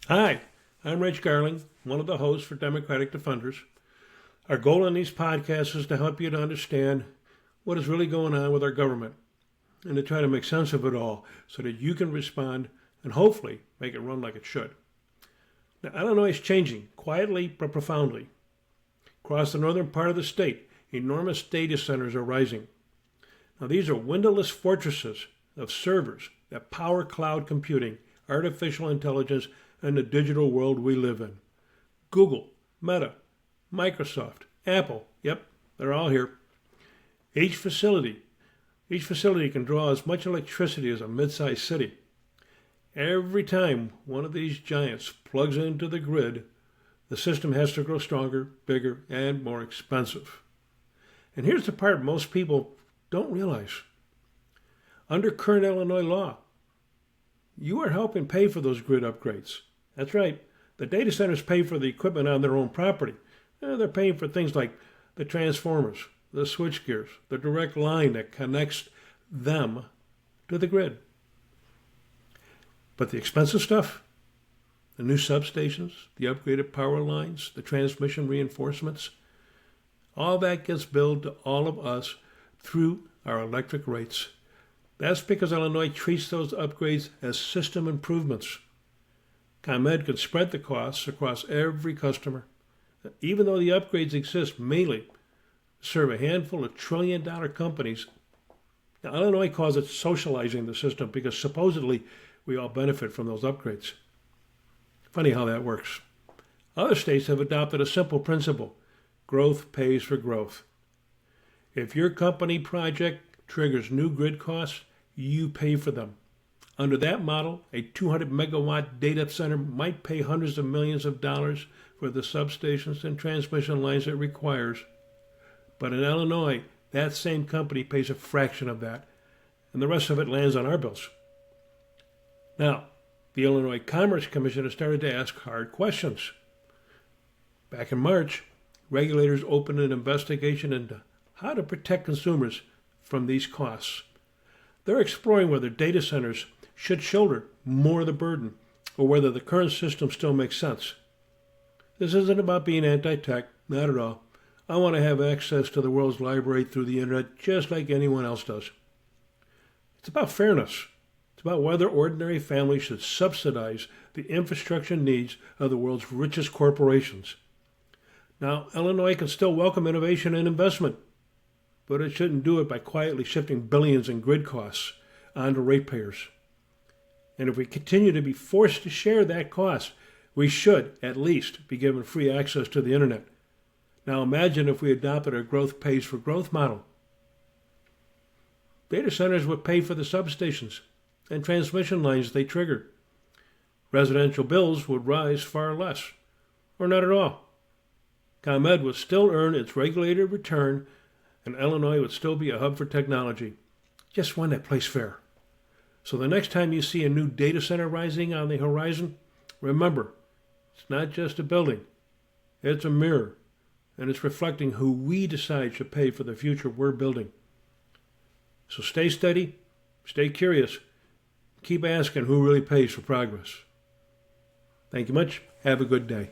Hi, I'm Rich Garling, one of the hosts for Democratic Defenders. Our goal in these podcasts is to help you to understand what is really going on with our government and to try to make sense of it all so that you can respond and hopefully make it run like it should. Now, Illinois is changing quietly but profoundly. Across the northern part of the state, enormous data centers are rising. Now, these are windowless fortresses of servers that power cloud computing, artificial intelligence, and the digital world we live in. Google, Meta, Microsoft, Apple, yep, they're all here. Each facility can draw as much electricity as a mid-sized city. Every time one of these giants plugs into the grid, the system has to grow stronger, bigger, and more expensive. And here's the part most people don't realize. Under current Illinois law, you are helping pay for those grid upgrades. That's right. The data centers pay for the equipment on their own property. They're paying for things like the transformers, the switch gears, the direct line that connects them to the grid. But the expensive stuff, the new substations, the upgraded power lines, the transmission reinforcements, all that gets billed to all of us through our electric rates. That's because Illinois treats those upgrades as system improvements. ComEd could spread the costs across every customer. Even though the upgrades exist mainly to serve a handful of trillion-dollar companies, now Illinois calls it socializing the system because supposedly we all benefit from those upgrades. Funny how that works. Other states have adopted a simple principle: growth pays for growth. If your company project triggers new grid costs, you pay for them. Under that model, a 200 megawatt data center might pay hundreds of millions of dollars for the substations and transmission lines it requires. But in Illinois, that same company pays a fraction of that, and the rest of it lands on our bills. Now, the Illinois Commerce Commission has started to ask hard questions. Back in March, regulators opened an investigation into how to protect consumers from these costs. They're exploring whether data centers should shoulder more of the burden or whether the current system still makes sense. This isn't about being anti-tech, not at all. I want to have access to the world's library through the internet just like anyone else does. It's about fairness. It's about whether ordinary families should subsidize the infrastructure needs of the world's richest corporations. Now, Illinois can still welcome innovation and investment, but it shouldn't do it by quietly shifting billions in grid costs onto ratepayers. And if we continue to be forced to share that cost, we should at least be given free access to the internet. Now imagine if we adopted a growth pays for growth model. Data centers would pay for the substations and transmission lines they trigger. Residential bills would rise far less, or not at all. ComEd would still earn its regulated return, and Illinois would still be a hub for technology. Just one that plays fair. So the next time you see a new data center rising on the horizon, remember, it's not just a building. It's a mirror, and it's reflecting who we decide should pay for the future we're building. So stay steady, stay curious, keep asking who really pays for progress. Thank you much. Have a good day.